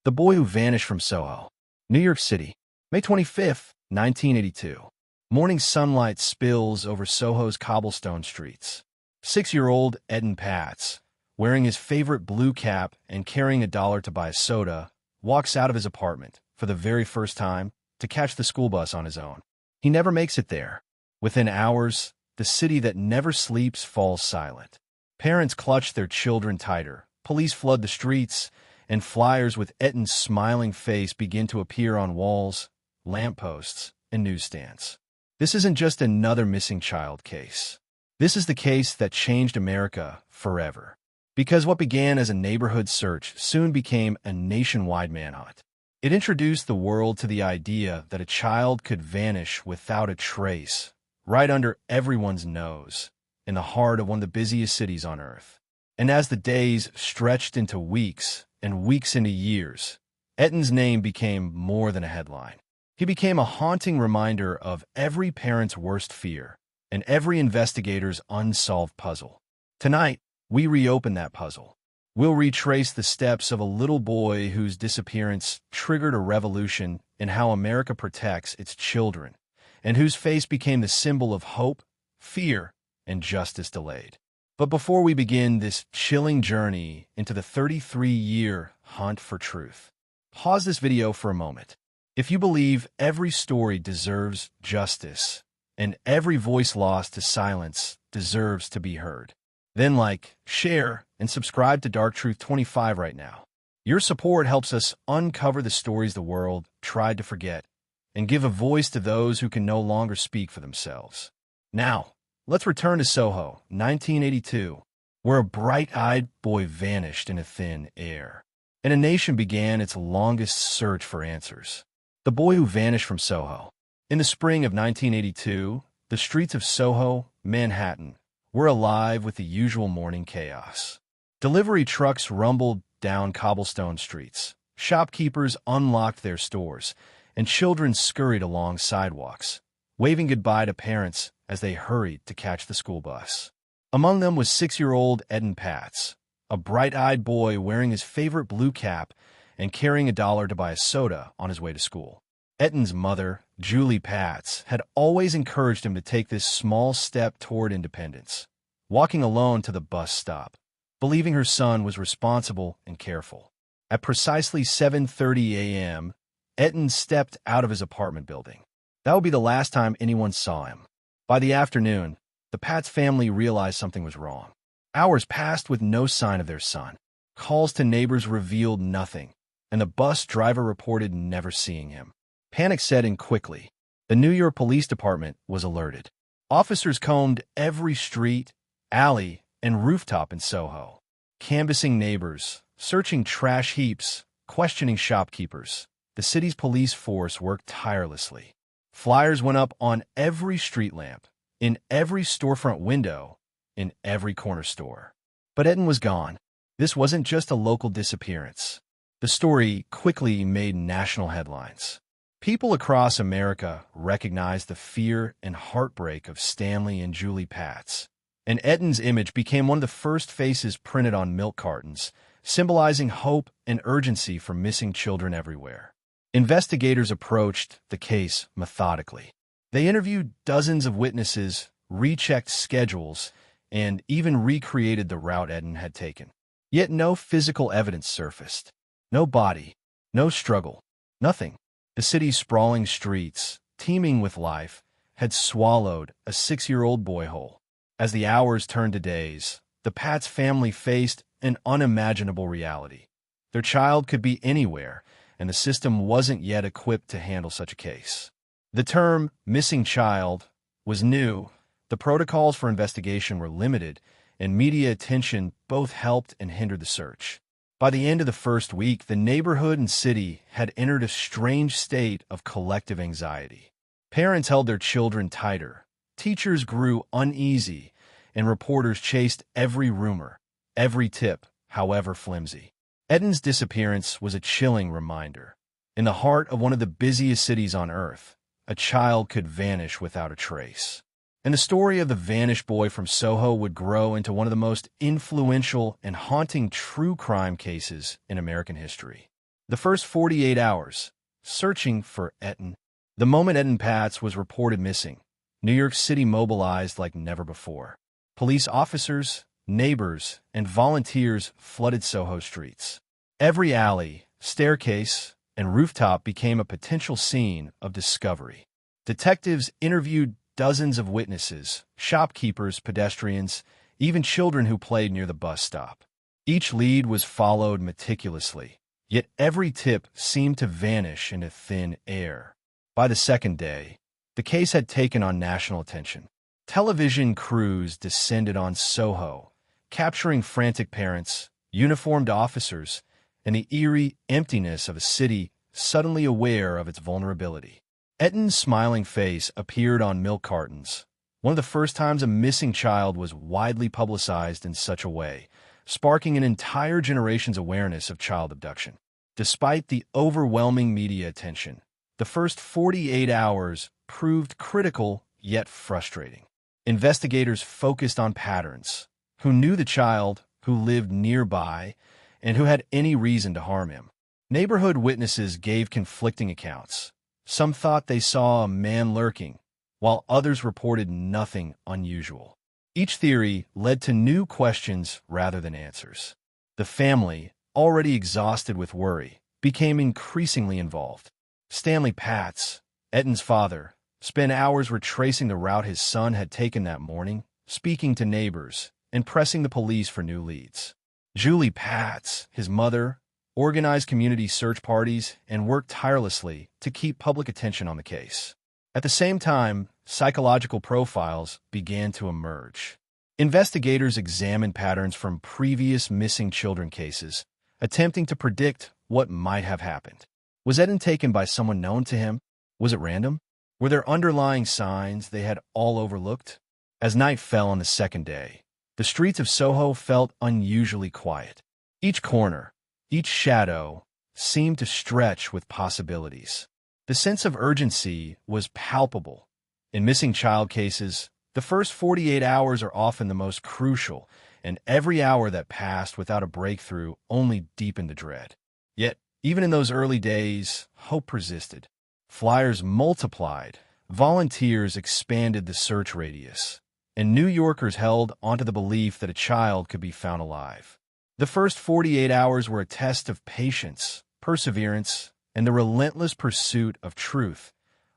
The Boy Who Vanished from Soho, New York City, May 25, 1982. Morning sunlight spills over Soho's cobblestone streets. 6-year-old Etan Patz, wearing his favorite blue cap and carrying $1 to buy a soda, walks out of his apartment for the very first time to catch the school bus on his own. He never makes it there. Within hours, the city that never sleeps falls silent. Parents clutch their children tighter, police flood the streets, and flyers with Etan's smiling face begin to appear on walls, lampposts, and newsstands. This isn't just another missing child case. This is the case that changed America forever. Because what began as a neighborhood search soon became a nationwide manhunt. It introduced the world to the idea that a child could vanish without a trace, right under everyone's nose, in the heart of one of the busiest cities on earth. And as the days stretched into weeks, and weeks into years, Etan's name became more than a headline. He became a haunting reminder of every parent's worst fear and every investigator's unsolved puzzle. Tonight, we reopen that puzzle. We'll retrace the steps of a little boy whose disappearance triggered a revolution in how America protects its children, and whose face became the symbol of hope, fear, and justice delayed. But before we begin this chilling journey into the 33-year hunt for truth, pause this video for a moment. If you believe every story deserves justice, and every voice lost to silence deserves to be heard, then like, share, and subscribe to Dark Truth 25 right now. Your support helps us uncover the stories the world tried to forget, and give a voice to those who can no longer speak for themselves. Now, let's return to Soho, 1982, where a bright-eyed boy vanished in a thin air, and a nation began its longest search for answers. The Boy Who Vanished from Soho. In the spring of 1982, the streets of Soho, Manhattan, were alive with the usual morning chaos. Delivery trucks rumbled down cobblestone streets, shopkeepers unlocked their stores, and children scurried along sidewalks, waving goodbye to parents as they hurried to catch the school bus. Among them was 6-year-old Etan Patz, a bright-eyed boy wearing his favorite blue cap and carrying $1 to buy a soda on his way to school. Etan's mother, Julie Patz, had always encouraged him to take this small step toward independence, walking alone to the bus stop, believing her son was responsible and careful. At precisely 7:30 a.m., Etan stepped out of his apartment building. That would be the last time anyone saw him. By the afternoon, the Patz family realized something was wrong. Hours passed with no sign of their son. Calls to neighbors revealed nothing, and the bus driver reported never seeing him. Panic set in quickly. The New York Police Department was alerted. Officers combed every street, alley, and rooftop in Soho, canvassing neighbors, searching trash heaps, questioning shopkeepers. The city's police force worked tirelessly. Flyers went up on every street lamp, in every storefront window, in every corner store. But Etan was gone. This wasn't just a local disappearance. The story quickly made national headlines. People across America recognized the fear and heartbreak of Stanley and Julie Patz, and Etan's image became one of the first faces printed on milk cartons, symbolizing hope and urgency for missing children everywhere. Investigators approached the case methodically. They interviewed dozens of witnesses, rechecked schedules, and even recreated the route Etan had taken. Yet no physical evidence surfaced. No body, no struggle, nothing. The city's sprawling streets, teeming with life, had swallowed a 6-year-old boy whole. As the hours turned to days, the Patz family faced an unimaginable reality. Their child could be anywhere, and the system wasn't yet equipped to handle such a case. The term missing child was new, the protocols for investigation were limited, and media attention both helped and hindered the search. By the end of the first week, the neighborhood and city had entered a strange state of collective anxiety. Parents held their children tighter, teachers grew uneasy, and reporters chased every rumor, every tip, however flimsy. Etan's disappearance was a chilling reminder. In the heart of one of the busiest cities on earth, a child could vanish without a trace. And the story of the vanished boy from Soho would grow into one of the most influential and haunting true crime cases in American history. The first 48 hours, searching for Etan. The moment Etan Patz was reported missing, New York City mobilized like never before. Police officers, neighbors, and volunteers flooded SoHo streets. Every alley, staircase, and rooftop became a potential scene of discovery. Detectives interviewed dozens of witnesses, shopkeepers, pedestrians, even children who played near the bus stop. Each lead was followed meticulously, yet every tip seemed to vanish into thin air. By the second day, the case had taken on national attention. Television crews descended on SoHo, capturing frantic parents, uniformed officers, and the eerie emptiness of a city suddenly aware of its vulnerability. Etan's smiling face appeared on milk cartons, one of the first times a missing child was widely publicized in such a way, sparking an entire generation's awareness of child abduction. Despite the overwhelming media attention, the first 48 hours proved critical yet frustrating. Investigators focused on patterns, who knew the child, who lived nearby, and who had any reason to harm him. Neighborhood witnesses gave conflicting accounts. Some thought they saw a man lurking, while others reported nothing unusual. Each theory led to new questions rather than answers. The family, already exhausted with worry, became increasingly involved. Stanley Patz, Etan's father, spent hours retracing the route his son had taken that morning, speaking to neighbors, and pressing the police for new leads. Julie Patz, his mother, organized community search parties and worked tirelessly to keep public attention on the case. At the same time, psychological profiles began to emerge. Investigators examined patterns from previous missing children cases, attempting to predict what might have happened. Was Etan taken by someone known to him? Was it random? Were there underlying signs they had all overlooked? As night fell on the second day, the streets of SoHo felt unusually quiet. Each corner, each shadow, seemed to stretch with possibilities. The sense of urgency was palpable. In missing child cases, the first 48 hours are often the most crucial, and every hour that passed without a breakthrough only deepened the dread. Yet, even in those early days, hope persisted. Flyers multiplied, volunteers expanded the search radius, and New Yorkers held onto the belief that a child could be found alive. The first 48 hours were a test of patience, perseverance, and the relentless pursuit of truth,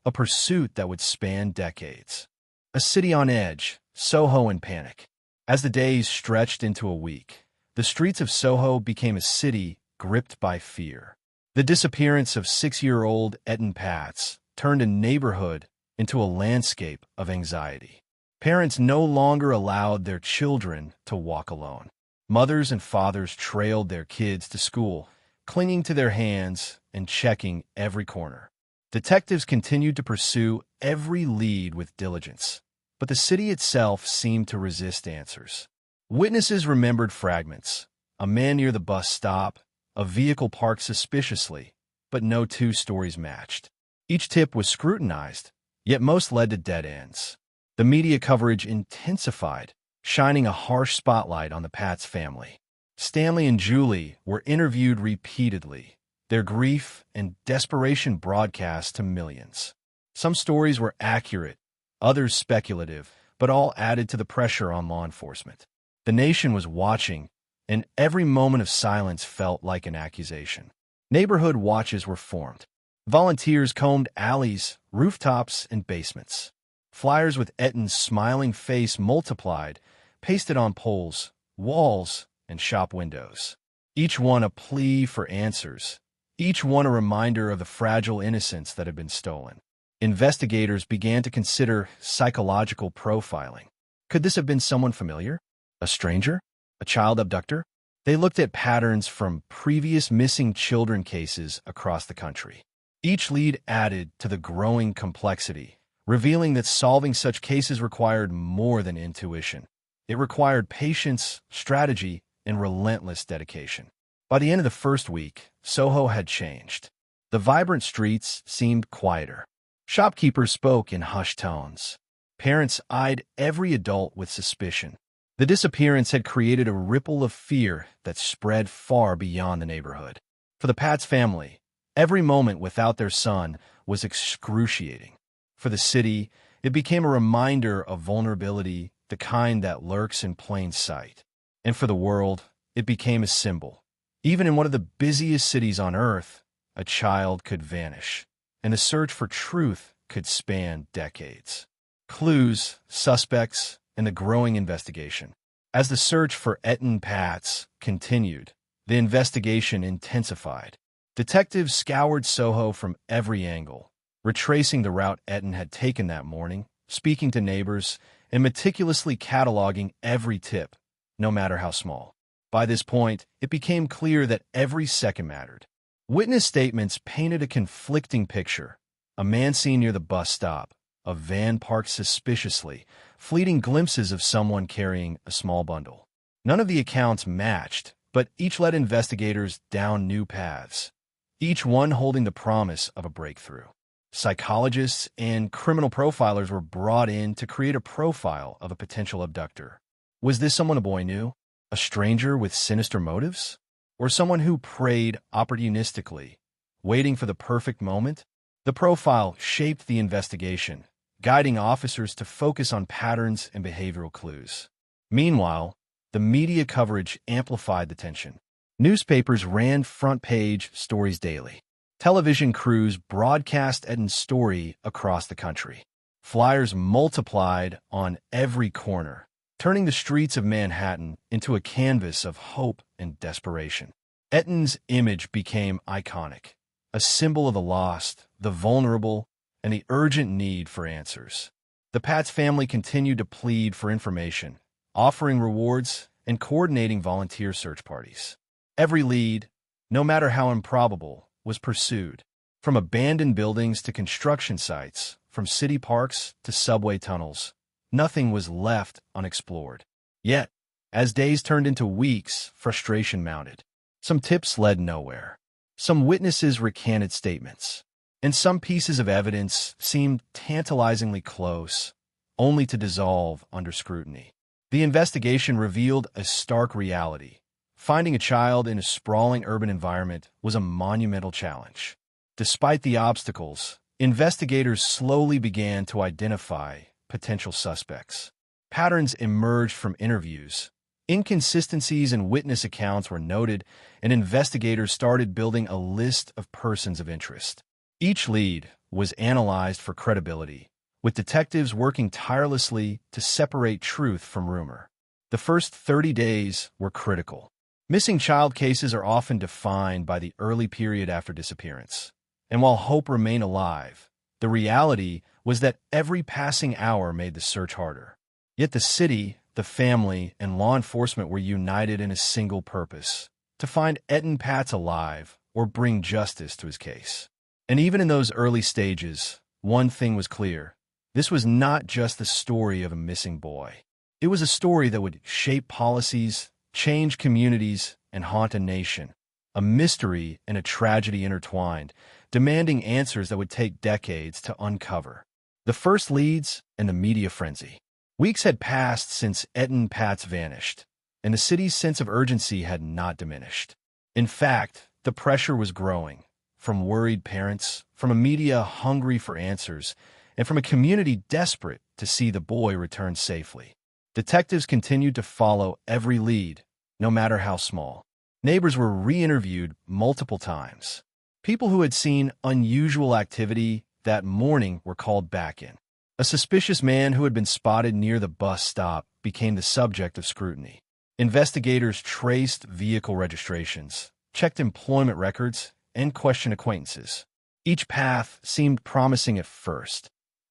a pursuit that would span decades. A city on edge, SoHo in panic. As the days stretched into a week, the streets of SoHo became a city gripped by fear. The disappearance of 6-year-old Etan Patz turned a neighborhood into a landscape of anxiety. Parents no longer allowed their children to walk alone. Mothers and fathers trailed their kids to school, clinging to their hands and checking every corner. Detectives continued to pursue every lead with diligence, but the city itself seemed to resist answers. Witnesses remembered fragments: a man near the bus stop, a vehicle parked suspiciously, but no two stories matched. Each tip was scrutinized, yet most led to dead ends. The media coverage intensified, shining a harsh spotlight on the Patz family. Stanley and Julie were interviewed repeatedly, their grief and desperation broadcast to millions. Some stories were accurate, others speculative, but all added to the pressure on law enforcement. The nation was watching, and every moment of silence felt like an accusation. Neighborhood watches were formed. Volunteers combed alleys, rooftops, and basements. Flyers with Etan's smiling face multiplied, pasted on poles, walls, and shop windows. Each one a plea for answers, each one a reminder of the fragile innocence that had been stolen. Investigators began to consider psychological profiling. Could this have been someone familiar? A stranger? A child abductor? They looked at patterns from previous missing children cases across the country. Each lead added to the growing complexity, revealing that solving such cases required more than intuition. It required patience, strategy, and relentless dedication. By the end of the first week, SoHo had changed. The vibrant streets seemed quieter. Shopkeepers spoke in hushed tones. Parents eyed every adult with suspicion. The disappearance had created a ripple of fear that spread far beyond the neighborhood. For the Patz family, every moment without their son was excruciating. For the city, it became a reminder of vulnerability, the kind that lurks in plain sight. And for the world, it became a symbol. Even in one of the busiest cities on Earth, a child could vanish, and the search for truth could span decades. Clues, suspects, and the growing investigation. As the search for Etan Patz continued, the investigation intensified. Detectives scoured SoHo from every angle, retracing the route Etan had taken that morning, speaking to neighbors, and meticulously cataloging every tip, no matter how small. By this point, it became clear that every second mattered. Witness statements painted a conflicting picture. A man seen near the bus stop, a van parked suspiciously, fleeting glimpses of someone carrying a small bundle. None of the accounts matched, but each led investigators down new paths, each one holding the promise of a breakthrough. Psychologists and criminal profilers were brought in to create a profile of a potential abductor. Was this someone a boy knew? A stranger with sinister motives? Or someone who preyed opportunistically, waiting for the perfect moment? The profile shaped the investigation, guiding officers to focus on patterns and behavioral clues. Meanwhile, the media coverage amplified the tension. Newspapers ran front-page stories daily. Television crews broadcast Etan's story across the country. Flyers multiplied on every corner, turning the streets of Manhattan into a canvas of hope and desperation. Etan's image became iconic, a symbol of the lost, the vulnerable, and the urgent need for answers. The Patz family continued to plead for information, offering rewards and coordinating volunteer search parties. Every lead, no matter how improbable, was pursued. From abandoned buildings to construction sites, from city parks to subway tunnels, nothing was left unexplored. Yet, as days turned into weeks, frustration mounted. Some tips led nowhere. Some witnesses recanted statements. And some pieces of evidence seemed tantalizingly close, only to dissolve under scrutiny. The investigation revealed a stark reality. Finding a child in a sprawling urban environment was a monumental challenge. Despite the obstacles, investigators slowly began to identify potential suspects. Patterns emerged from interviews. Inconsistencies in witness accounts were noted, and investigators started building a list of persons of interest. Each lead was analyzed for credibility, with detectives working tirelessly to separate truth from rumor. The first 30 days were critical. Missing child cases are often defined by the early period after disappearance. And while hope remained alive, the reality was that every passing hour made the search harder. Yet the city, the family, and law enforcement were united in a single purpose: to find Etan Patz alive or bring justice to his case. And even in those early stages, one thing was clear. This was not just the story of a missing boy. It was a story that would shape policies, change communities, and haunt a nation. A mystery and a tragedy intertwined, demanding answers that would take decades to uncover. The first leads and the media frenzy. Weeks had passed since Etan Patz vanished, and the city's sense of urgency had not diminished. In fact, the pressure was growing, from worried parents, from a media hungry for answers, and from a community desperate to see the boy return safely. Detectives continued to follow every lead, no matter how small. Neighbors were re-interviewed multiple times. People who had seen unusual activity that morning were called back in. A suspicious man who had been spotted near the bus stop became the subject of scrutiny. Investigators traced vehicle registrations, checked employment records, and questioned acquaintances. Each path seemed promising at first,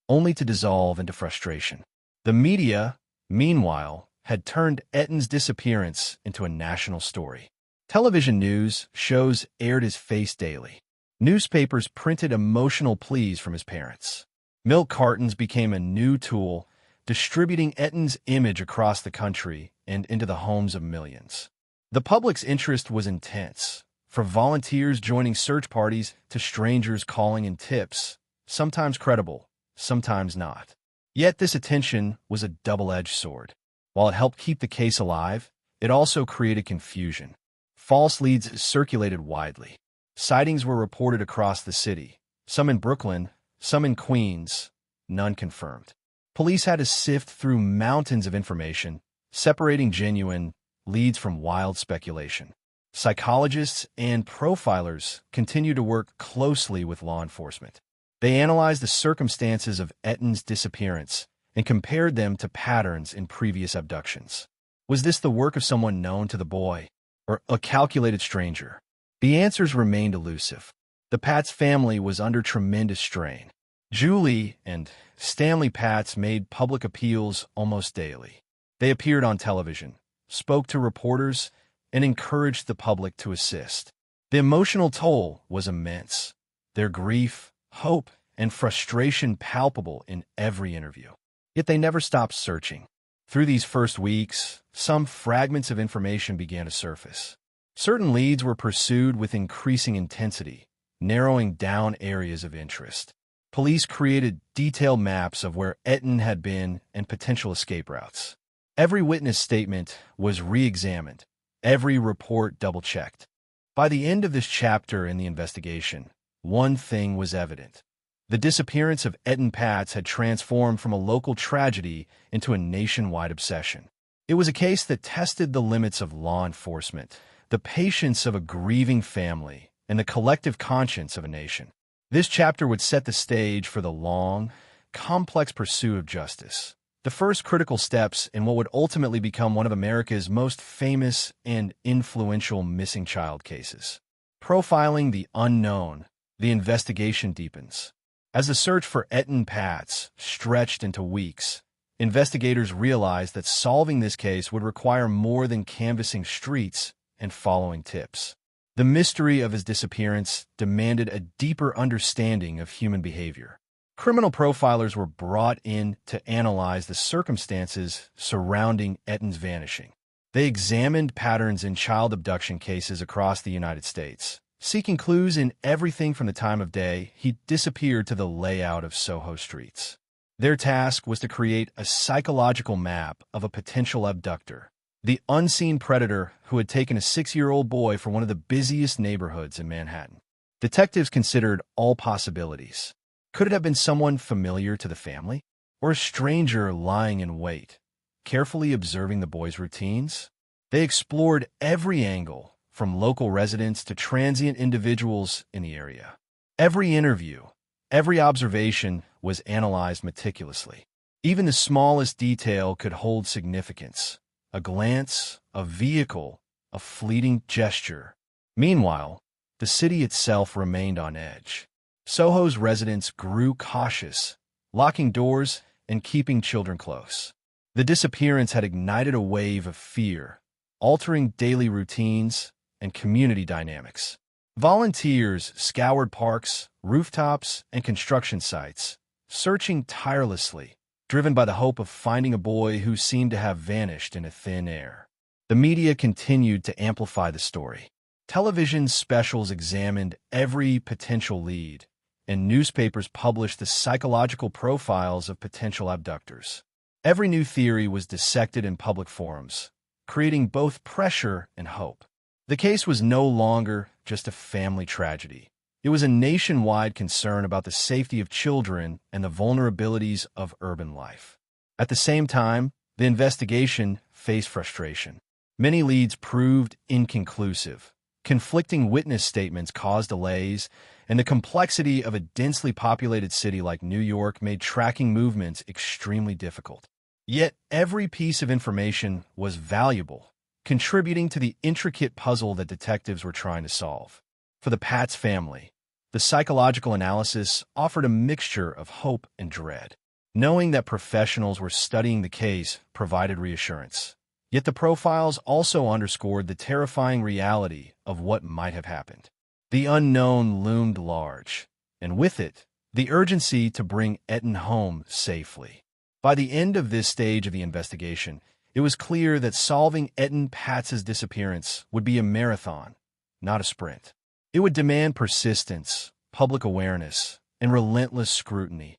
only to dissolve into frustration. The media, meanwhile, had turned Etan's disappearance into a national story. Television news shows aired his face daily. Newspapers printed emotional pleas from his parents. Milk cartons became a new tool, distributing Etan's image across the country and into the homes of millions. The public's interest was intense, from volunteers joining search parties to strangers calling in tips, sometimes credible, sometimes not. Yet this attention was a double-edged sword. While it helped keep the case alive, it also created confusion. False leads circulated widely. Sightings were reported across the city, some in Brooklyn, some in Queens, none confirmed. Police had to sift through mountains of information, separating genuine leads from wild speculation. Psychologists and profilers continue to work closely with law enforcement. They analyzed the circumstances of Etan's disappearance and compared them to patterns in previous abductions. Was this the work of someone known to the boy, or a calculated stranger? The answers remained elusive. The Patz family was under tremendous strain. Julie and Stanley Patz made public appeals almost daily. They appeared on television, spoke to reporters, and encouraged the public to assist. The emotional toll was immense, their grief, hope, and frustration palpable in every interview. Yet they never stopped searching. Through these first weeks, some fragments of information began to surface. Certain leads were pursued with increasing intensity, narrowing down areas of interest. Police created detailed maps of where Etan had been and potential escape routes. Every witness statement was re-examined, every report double-checked. By the end of this chapter in the investigation, one thing was evident. The disappearance of Etan Patz had transformed from a local tragedy into a nationwide obsession. It was a case that tested the limits of law enforcement, the patience of a grieving family, and the collective conscience of a nation. This chapter would set the stage for the long, complex pursuit of justice, the first critical steps in what would ultimately become one of America's most famous and influential missing child cases. Profiling the unknown, the investigation deepens. As the search for Etan Patz stretched into weeks, investigators realized that solving this case would require more than canvassing streets and following tips. The mystery of his disappearance demanded a deeper understanding of human behavior. Criminal profilers were brought in to analyze the circumstances surrounding Etan's vanishing. They examined patterns in child abduction cases across the United States, seeking clues in everything from the time of day he disappeared to the layout of SoHo streets. Their task was to create a psychological map of a potential abductor, the unseen predator who had taken a 6-year-old boy from one of the busiest neighborhoods in Manhattan. Detectives considered all possibilities. Could it have been someone familiar to the family? Or a stranger lying in wait, carefully observing the boy's routines? They explored every angle, from local residents to transient individuals in the area. Every interview, every observation was analyzed meticulously. Even the smallest detail could hold significance. A glance, a vehicle, a fleeting gesture. Meanwhile, the city itself remained on edge. SoHo's residents grew cautious, locking doors and keeping children close. The disappearance had ignited a wave of fear, altering daily routines and community dynamics. Volunteers scoured parks, rooftops, and construction sites, searching tirelessly, driven by the hope of finding a boy who seemed to have vanished in a thin air. The media continued to amplify the story. Television specials examined every potential lead, and newspapers published the psychological profiles of potential abductors. Every new theory was dissected in public forums, creating both pressure and hope. The case was no longer just a family tragedy. It was a nationwide concern about the safety of children and the vulnerabilities of urban life. At the same time, the investigation faced frustration. Many leads proved inconclusive. Conflicting witness statements caused delays, and the complexity of a densely populated city like New York made tracking movements extremely difficult. Yet every piece of information was valuable, contributing to the intricate puzzle that detectives were trying to solve. For the Patz family, the psychological analysis offered a mixture of hope and dread. Knowing that professionals were studying the case provided reassurance. Yet the profiles also underscored the terrifying reality of what might have happened. The unknown loomed large, and with it, the urgency to bring Etan home safely. By the end of this stage of the investigation, it was clear that solving Etan Patz's disappearance would be a marathon, not a sprint. It would demand persistence, public awareness, and relentless scrutiny,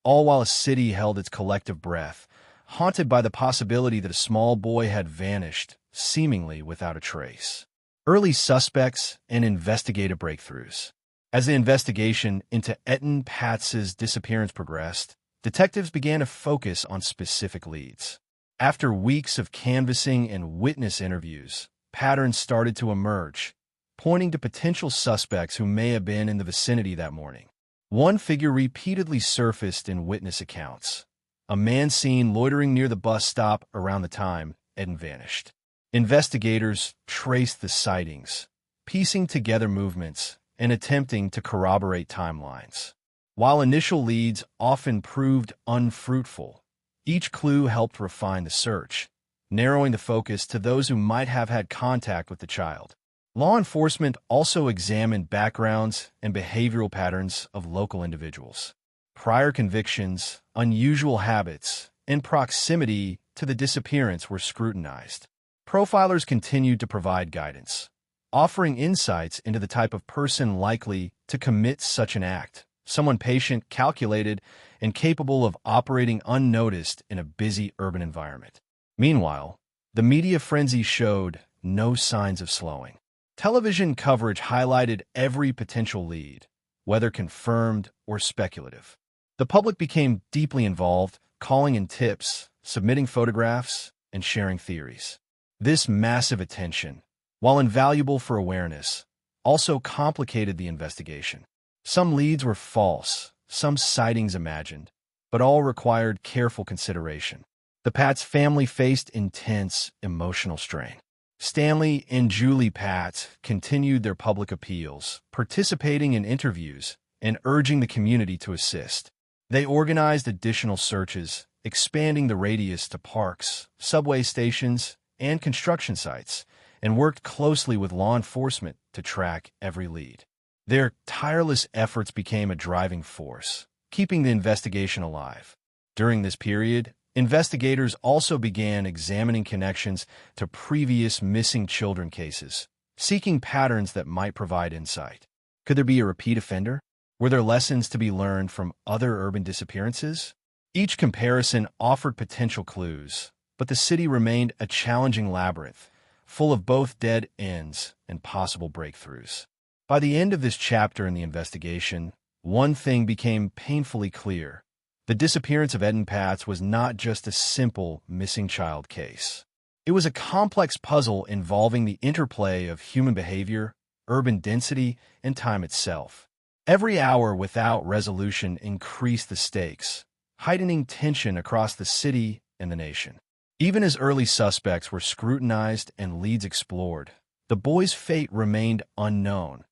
all while a city held its collective breath, haunted by the possibility that a small boy had vanished, seemingly without a trace. Early suspects and investigative breakthroughs. As the investigation into Etan Patz's disappearance progressed, detectives began to focus on specific leads. After weeks of canvassing and witness interviews, patterns started to emerge, pointing to potential suspects who may have been in the vicinity that morning. One figure repeatedly surfaced in witness accounts. A man seen loitering near the bus stop around the time Etan vanished. Investigators traced the sightings, piecing together movements and attempting to corroborate timelines. While initial leads often proved unfruitful, each clue helped refine the search, narrowing the focus to those who might have had contact with the child. Law enforcement also examined backgrounds and behavioral patterns of local individuals. Prior convictions, unusual habits, and proximity to the disappearance were scrutinized. Profilers continued to provide guidance, offering insights into the type of person likely to commit such an act, someone patient, calculated, and capable of operating unnoticed in a busy urban environment. Meanwhile, the media frenzy showed no signs of slowing. Television coverage highlighted every potential lead, whether confirmed or speculative. The public became deeply involved, calling in tips, submitting photographs, and sharing theories. This massive attention, while invaluable for awareness, also complicated the investigation. Some leads were false, some sightings imagined, but all required careful consideration. The Patz family faced intense emotional strain. Stanley and Julie Patz continued their public appeals, participating in interviews and urging the community to assist. They organized additional searches, expanding the radius to parks, subway stations, and construction sites, and worked closely with law enforcement to track every lead. Their tireless efforts became a driving force, keeping the investigation alive. During this period, investigators also began examining connections to previous missing children cases, seeking patterns that might provide insight. Could there be a repeat offender? Were there lessons to be learned from other urban disappearances? Each comparison offered potential clues, but the city remained a challenging labyrinth, full of both dead ends and possible breakthroughs. By the end of this chapter in the investigation, one thing became painfully clear. The disappearance of Etan Patz was not just a simple missing child case. It was a complex puzzle involving the interplay of human behavior, urban density, and time itself. Every hour without resolution increased the stakes, heightening tension across the city and the nation. Even as early suspects were scrutinized and leads explored, the boy's fate remained unknown,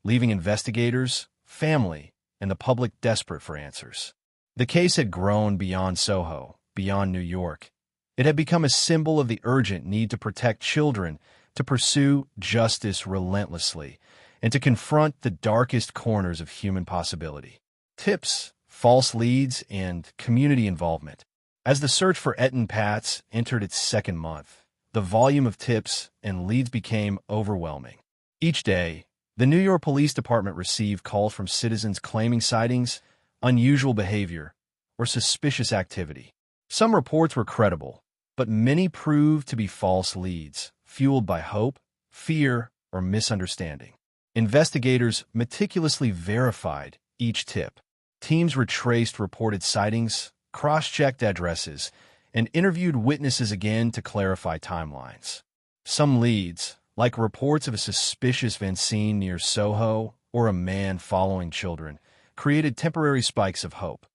leaving investigators, family, and the public desperate for answers. The case had grown beyond SoHo, beyond New York. It had become a symbol of the urgent need to protect children, to pursue justice relentlessly, and to confront the darkest corners of human possibility. Tips, false leads, and community involvement. As the search for Etan Patz entered its second month, the volume of tips and leads became overwhelming. Each day, the New York Police Department received calls from citizens claiming sightings, unusual behavior, or suspicious activity. Some reports were credible, but many proved to be false leads, fueled by hope, fear, or misunderstanding. Investigators meticulously verified each tip. Teams retraced reported sightings, cross-checked addresses, and interviewed witnesses again to clarify timelines. Some leads, like reports of a suspicious event seen near SoHo or a man following children, created temporary spikes of hope,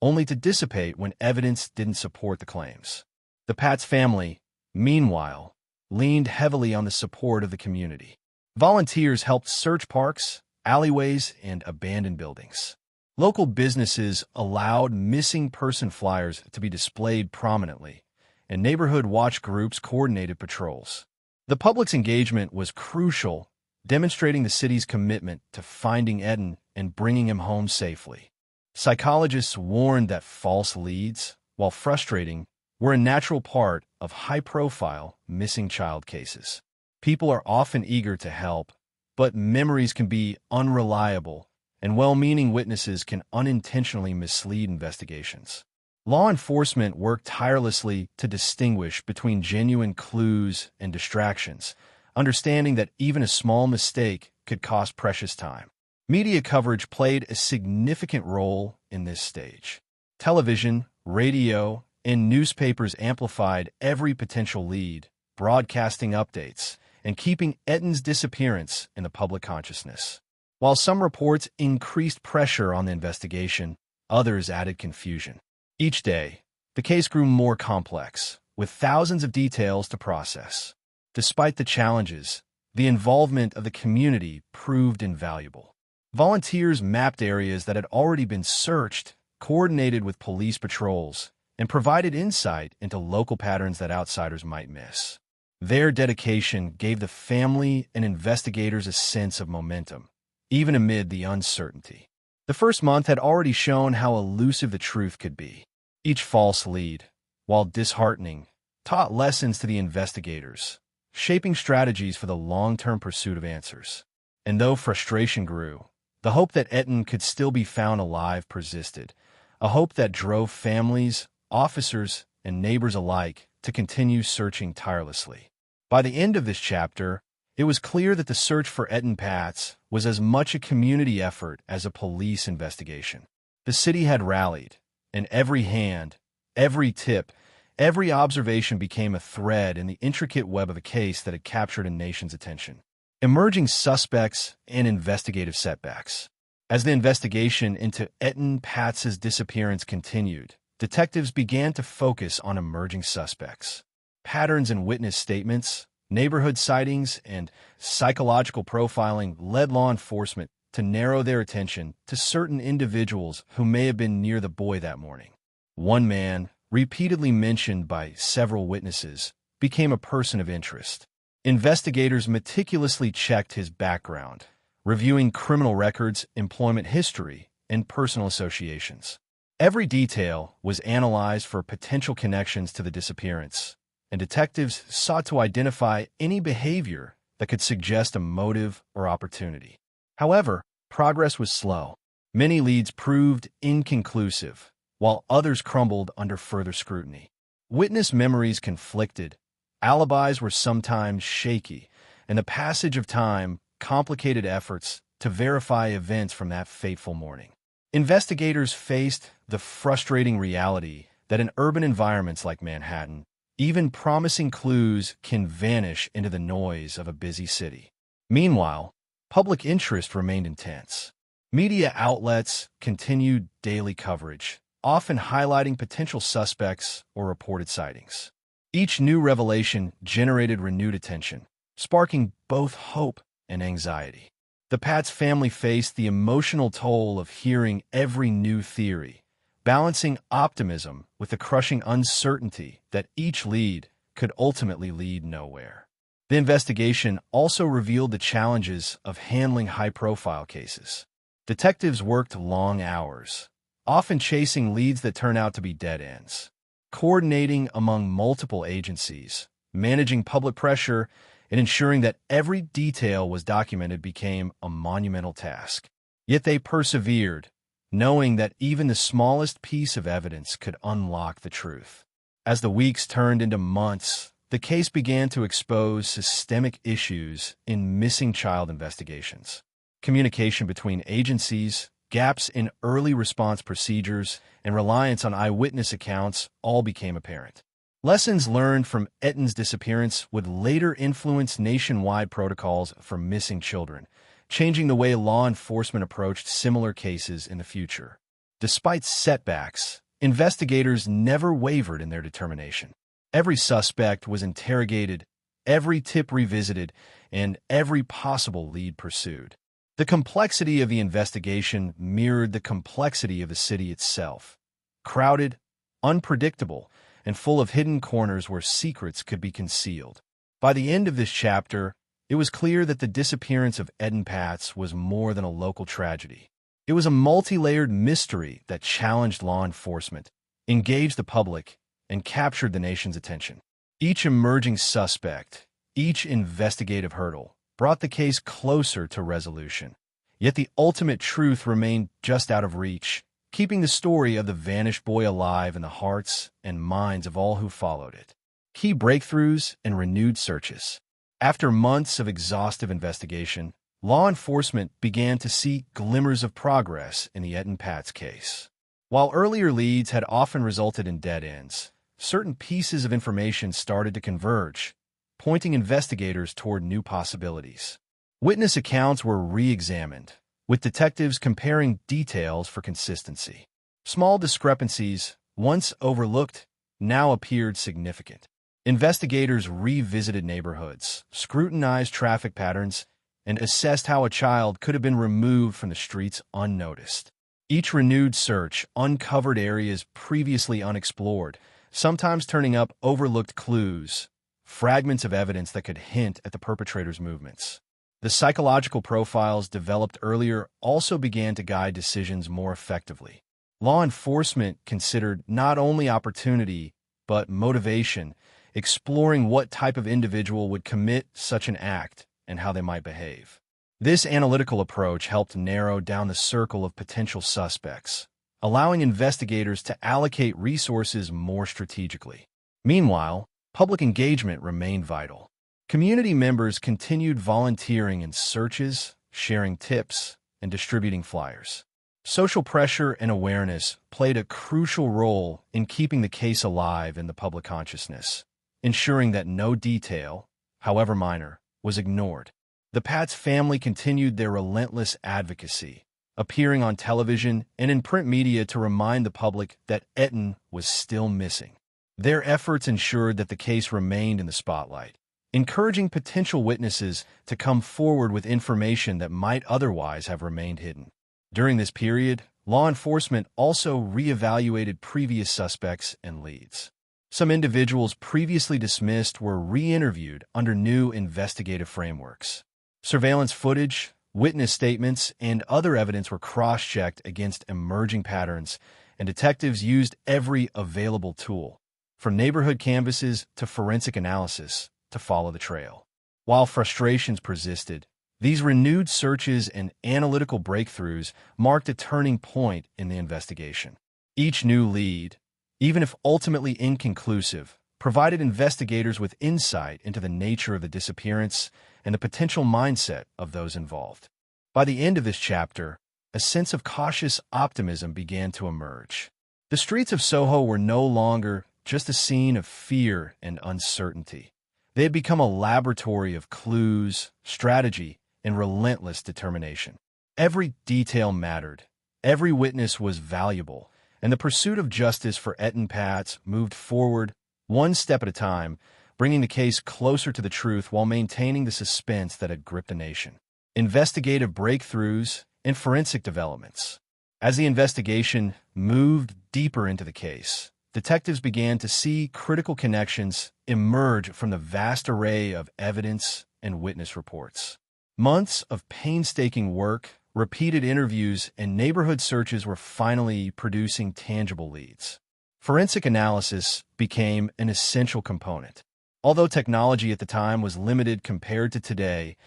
only to dissipate when evidence didn't support the claims. The Patz family, meanwhile, leaned heavily on the support of the community. Volunteers helped search parks, alleyways, and abandoned buildings. Local businesses allowed missing person flyers to be displayed prominently, and neighborhood watch groups coordinated patrols. The public's engagement was crucial, demonstrating the city's commitment to finding Etan and bringing him home safely. Psychologists warned that false leads, while frustrating, were a natural part of high-profile missing child cases. People are often eager to help, but memories can be unreliable, and well-meaning witnesses can unintentionally mislead investigations. Law enforcement worked tirelessly to distinguish between genuine clues and distractions, understanding that even a small mistake could cost precious time. Media coverage played a significant role in this stage. Television, radio, and newspapers amplified every potential lead, broadcasting updates, and keeping Etan's disappearance in the public consciousness. While some reports increased pressure on the investigation, others added confusion. Each day, the case grew more complex, with thousands of details to process. Despite the challenges, the involvement of the community proved invaluable. Volunteers mapped areas that had already been searched, coordinated with police patrols, and provided insight into local patterns that outsiders might miss. Their dedication gave the family and investigators a sense of momentum, even amid the uncertainty. The first month had already shown how elusive the truth could be. Each false lead, while disheartening, taught lessons to the investigators, shaping strategies for the long-term pursuit of answers. And though frustration grew, the hope that Etan could still be found alive persisted, a hope that drove families, officers, and neighbors alike to continue searching tirelessly. By the end of this chapter, it was clear that the search for Etan Patz was as much a community effort as a police investigation. The city had rallied, and every hand, every tip, every observation became a thread in the intricate web of a case that had captured a nation's attention. Emerging suspects and investigative setbacks. As the investigation into Etan Patz's disappearance continued, detectives began to focus on emerging suspects. Patterns in witness statements, neighborhood sightings, and psychological profiling led law enforcement to narrow their attention to certain individuals who may have been near the boy that morning. One man, repeatedly mentioned by several witnesses, became a person of interest. Investigators meticulously checked his background, reviewing criminal records, employment history, and personal associations. Every detail was analyzed for potential connections to the disappearance, and detectives sought to identify any behavior that could suggest a motive or opportunity. However, progress was slow. Many leads proved inconclusive, while others crumbled under further scrutiny. Witness memories conflicted, alibis were sometimes shaky, and the passage of time complicated efforts to verify events from that fateful morning. Investigators faced the frustrating reality that in urban environments like Manhattan, even promising clues can vanish into the noise of a busy city. Meanwhile, public interest remained intense. Media outlets continued daily coverage, often highlighting potential suspects or reported sightings. Each new revelation generated renewed attention, sparking both hope and anxiety. The Patz family faced the emotional toll of hearing every new theory, balancing optimism with the crushing uncertainty that each lead could ultimately lead nowhere. The investigation also revealed the challenges of handling high-profile cases. Detectives worked long hours, often chasing leads that turn out to be dead ends. Coordinating among multiple agencies, managing public pressure, and ensuring that every detail was documented became a monumental task. Yet they persevered, knowing that even the smallest piece of evidence could unlock the truth. As the weeks turned into months, the case began to expose systemic issues in missing child investigations. Communication between agencies, gaps in early response procedures, and reliance on eyewitness accounts all became apparent. Lessons learned from Etan's disappearance would later influence nationwide protocols for missing children, changing the way law enforcement approached similar cases in the future. Despite setbacks, investigators never wavered in their determination. Every suspect was interrogated, every tip revisited, and every possible lead pursued. The complexity of the investigation mirrored the complexity of the city itself. Crowded, unpredictable, and full of hidden corners where secrets could be concealed. By the end of this chapter, it was clear that the disappearance of Etan Patz was more than a local tragedy. It was a multi-layered mystery that challenged law enforcement, engaged the public, and captured the nation's attention. Each emerging suspect, each investigative hurdle, brought the case closer to resolution. Yet the ultimate truth remained just out of reach, keeping the story of the vanished boy alive in the hearts and minds of all who followed it. Key breakthroughs and renewed searches. After months of exhaustive investigation, law enforcement began to see glimmers of progress in the Etan Patz case. While earlier leads had often resulted in dead ends, certain pieces of information started to converge, pointing investigators toward new possibilities. Witness accounts were re-examined, with detectives comparing details for consistency. Small discrepancies, once overlooked, now appeared significant. Investigators revisited neighborhoods, scrutinized traffic patterns, and assessed how a child could have been removed from the streets unnoticed. Each renewed search uncovered areas previously unexplored, sometimes turning up overlooked clues, fragments of evidence that could hint at the perpetrator's movements. The psychological profiles developed earlier also began to guide decisions more effectively. Law enforcement considered not only opportunity, but motivation, exploring what type of individual would commit such an act and how they might behave. This analytical approach helped narrow down the circle of potential suspects, allowing investigators to allocate resources more strategically. Meanwhile, public engagement remained vital. Community members continued volunteering in searches, sharing tips, and distributing flyers. Social pressure and awareness played a crucial role in keeping the case alive in the public consciousness, ensuring that no detail, however minor, was ignored. The Patz family continued their relentless advocacy, appearing on television and in print media to remind the public that Etan was still missing. Their efforts ensured that the case remained in the spotlight, encouraging potential witnesses to come forward with information that might otherwise have remained hidden. During this period, law enforcement also re-evaluated previous suspects and leads. Some individuals previously dismissed were re-interviewed under new investigative frameworks. Surveillance footage, witness statements, and other evidence were cross-checked against emerging patterns, and detectives used every available tool, from neighborhood canvases to forensic analysis, to follow the trail. While frustrations persisted, these renewed searches and analytical breakthroughs marked a turning point in the investigation. Each new lead, even if ultimately inconclusive, provided investigators with insight into the nature of the disappearance and the potential mindset of those involved. By the end of this chapter, a sense of cautious optimism began to emerge. The streets of SoHo were no longer just a scene of fear and uncertainty. They had become a laboratory of clues, strategy, and relentless determination. Every detail mattered, every witness was valuable, and the pursuit of justice for Etan Patz moved forward one step at a time, bringing the case closer to the truth while maintaining the suspense that had gripped the nation. Investigative breakthroughs and forensic developments. As the investigation moved deeper into the case, detectives began to see critical connections emerge from the vast array of evidence and witness reports. Months of painstaking work, repeated interviews, and neighborhood searches were finally producing tangible leads. Forensic analysis became an essential component. Although technology at the time was limited compared to today,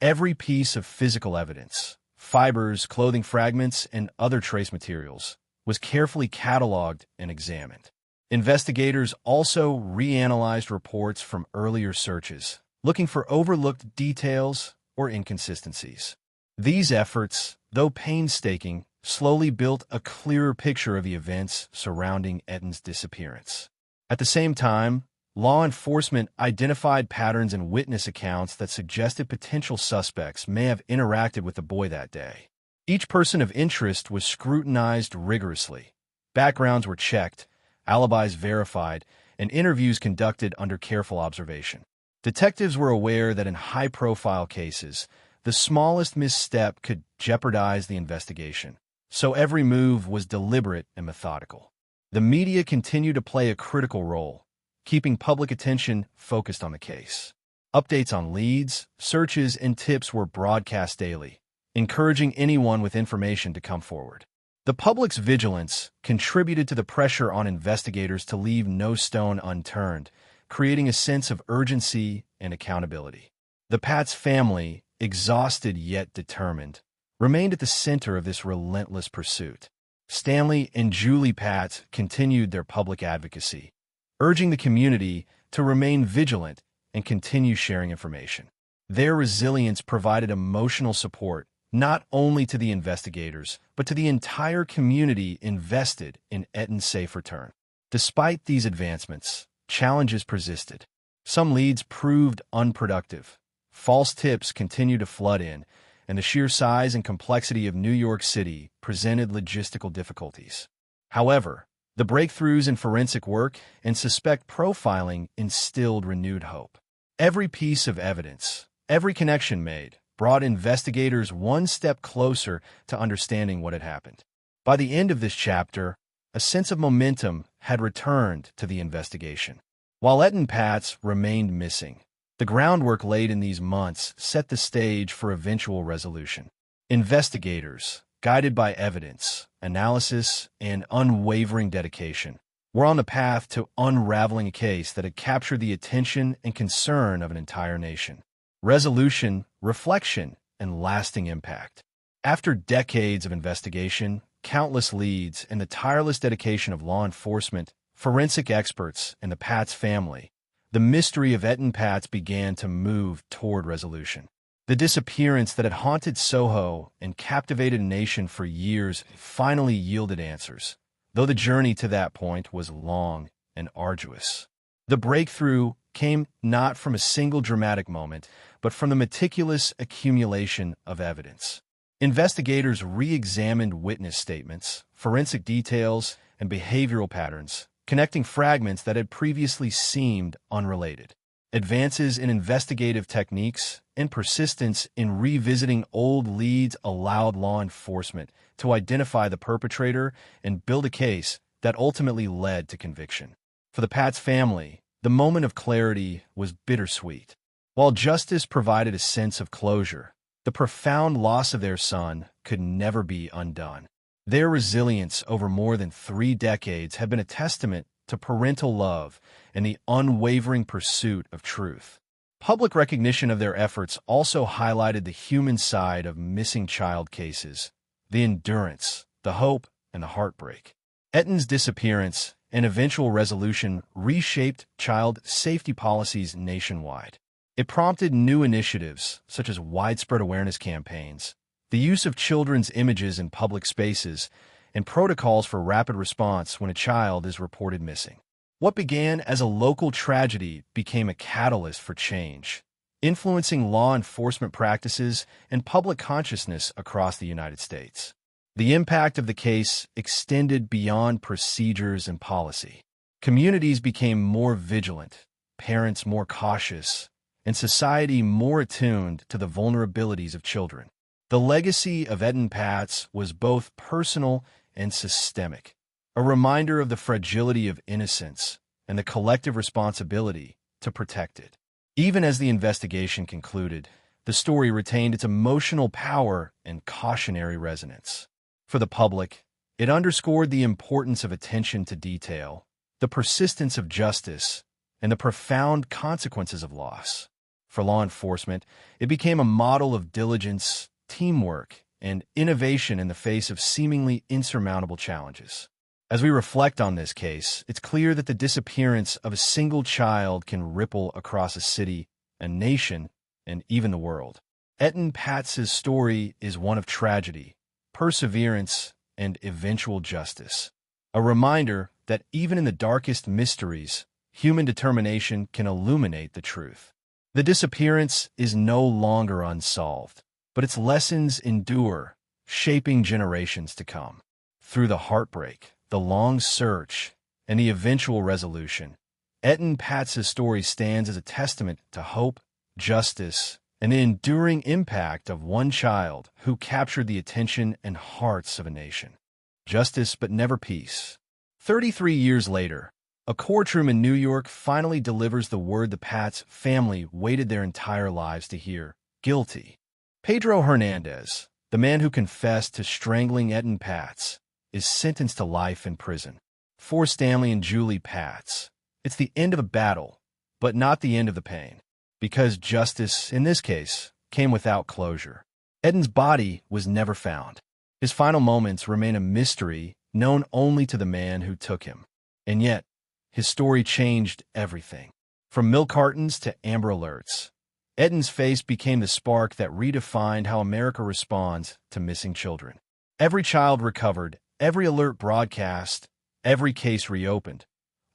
every piece of physical evidence, fibers, clothing fragments, and other trace materials, was carefully cataloged and examined. Investigators also reanalyzed reports from earlier searches, looking for overlooked details or inconsistencies. These efforts, though painstaking, slowly built a clearer picture of the events surrounding Etan's disappearance. At the same time, law enforcement identified patterns in witness accounts that suggested potential suspects may have interacted with the boy that day. Each person of interest was scrutinized rigorously. Backgrounds were checked, alibis verified, and interviews conducted under careful observation. Detectives were aware that in high-profile cases, the smallest misstep could jeopardize the investigation, so every move was deliberate and methodical. The media continued to play a critical role, keeping public attention focused on the case. Updates on leads, searches, and tips were broadcast daily, encouraging anyone with information to come forward. The public's vigilance contributed to the pressure on investigators to leave no stone unturned, creating a sense of urgency and accountability. The Patz family, exhausted yet determined, remained at the center of this relentless pursuit. Stanley and Julie Patz continued their public advocacy, urging the community to remain vigilant and continue sharing information. Their resilience provided emotional support not only to the investigators, but to the entire community invested in Etan's safe return. Despite these advancements, challenges persisted. Some leads proved unproductive. False tips continued to flood in, and the sheer size and complexity of New York City presented logistical difficulties. However, the breakthroughs in forensic work and suspect profiling instilled renewed hope. Every piece of evidence, every connection made, brought investigators one step closer to understanding what had happened. By the end of this chapter, a sense of momentum had returned to the investigation. While Etan Patz remained missing, the groundwork laid in these months set the stage for eventual resolution. Investigators, guided by evidence, analysis, and unwavering dedication, were on the path to unraveling a case that had captured the attention and concern of an entire nation. Resolution, reflection, and lasting impact. After decades of investigation, countless leads, and the tireless dedication of law enforcement, forensic experts, and the Patz family, the mystery of Etan Patz began to move toward resolution. The disappearance that had haunted SoHo and captivated a nation for years finally yielded answers, though the journey to that point was long and arduous. The breakthrough came not from a single dramatic moment, but from the meticulous accumulation of evidence. Investigators re-examined witness statements, forensic details, and behavioral patterns, connecting fragments that had previously seemed unrelated. Advances in investigative techniques and persistence in revisiting old leads allowed law enforcement to identify the perpetrator and build a case that ultimately led to conviction. For the Patz family, the moment of clarity was bittersweet. While justice provided a sense of closure, the profound loss of their son could never be undone. Their resilience over more than 3 decades had been a testament to parental love and the unwavering pursuit of truth. Public recognition of their efforts also highlighted the human side of missing child cases, the endurance, the hope, and the heartbreak. Etan's disappearance and eventual resolution reshaped child safety policies nationwide. It prompted new initiatives, such as widespread awareness campaigns, the use of children's images in public spaces, and protocols for rapid response when a child is reported missing. What began as a local tragedy became a catalyst for change, influencing law enforcement practices and public consciousness across the United States. The impact of the case extended beyond procedures and policy. Communities became more vigilant, parents more cautious, and society more attuned to the vulnerabilities of children. The legacy of Etan Patz was both personal and systemic, a reminder of the fragility of innocence and the collective responsibility to protect it. Even as the investigation concluded, the story retained its emotional power and cautionary resonance. For the public, it underscored the importance of attention to detail, the persistence of justice, and the profound consequences of loss. For law enforcement, it became a model of diligence, teamwork, and innovation in the face of seemingly insurmountable challenges. As we reflect on this case, it's clear that the disappearance of a single child can ripple across a city, a nation, and even the world. Etan Patz's story is one of tragedy, perseverance, and eventual justice. A reminder that even in the darkest mysteries, human determination can illuminate the truth. The disappearance is no longer unsolved, but its lessons endure, shaping generations to come. Through the heartbreak, the long search, and the eventual resolution, Etan Patz's story stands as a testament to hope, justice, and the enduring impact of one child who captured the attention and hearts of a nation. Justice but never peace. 33 years later, a courtroom in New York finally delivers the word the Patz family waited their entire lives to hear: guilty. Pedro Hernandez, the man who confessed to strangling Etan Patz, is sentenced to life in prison. For Stanley and Julie Patz, it's the end of a battle, but not the end of the pain, because justice, in this case, came without closure. Etan's body was never found. His final moments remain a mystery known only to the man who took him. And yet, his story changed everything. From milk cartons to Amber Alerts, Etan's face became the spark that redefined how America responds to missing children. Every child recovered, every alert broadcast, every case reopened,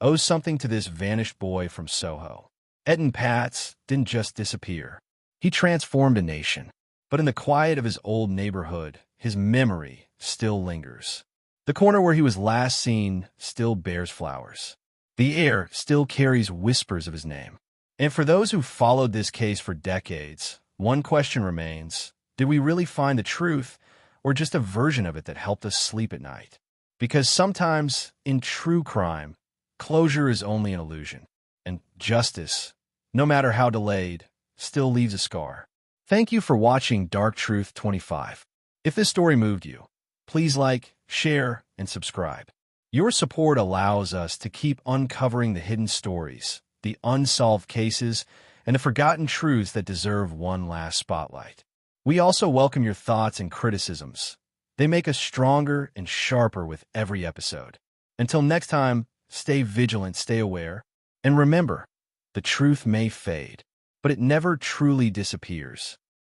owes something to this vanished boy from SoHo. Etan Patz didn't just disappear. He transformed a nation. But in the quiet of his old neighborhood, his memory still lingers. The corner where he was last seen still bears flowers. The air still carries whispers of his name. And for those who followed this case for decades, one question remains: did we really find the truth, or just a version of it that helped us sleep at night? Because sometimes, in true crime, closure is only an illusion, and justice, no matter how delayed, still leaves a scar. Thank you for watching Dark Truth 25. If this story moved you, please like, share, and subscribe. Your support allows us to keep uncovering the hidden stories, the unsolved cases, and the forgotten truths that deserve one last spotlight. We also welcome your thoughts and criticisms. They make us stronger and sharper with every episode. Until next time, stay vigilant, stay aware, and remember, the truth may fade, but it never truly disappears.